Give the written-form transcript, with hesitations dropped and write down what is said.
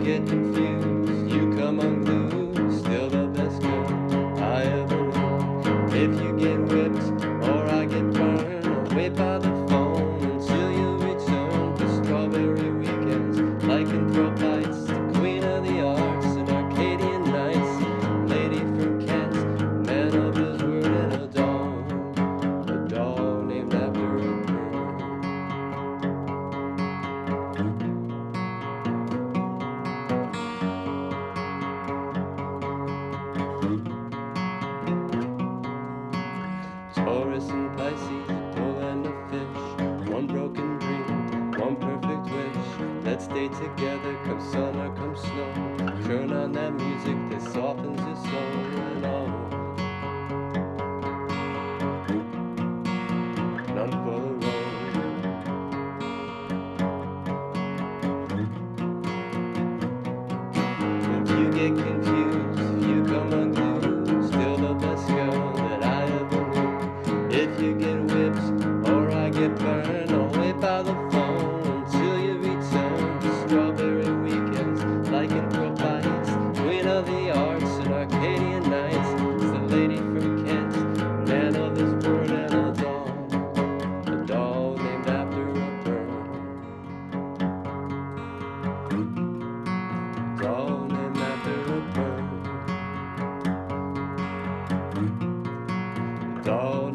get confused, you come unglued. Still the best girl I ever knew. If you get whipped or I get burned, I'll wait by the phone until you return. To strawberry weekends, lycanthrope heights, the queen of the arts and Arcadian nights, lady from Kent, man of his word, and a doll named after a bird. Taurus and Pisces, a bull and a fish, one broken dream, one perfect wish. Let's stay together, come summer, come snow. Turn on that music that softens your soul and all. None for the road. If you get confused, if you come unglued, still the best girl that I ever knew. If you get whipped or I get burned, I'll wait by the phone until you return. To strawberry weekends, lycanthrope heights, queen of the arts and Arcadian nights. It's the lady from Kent, man of his word, and a doll named after a bird. Doll named after a bird. Doll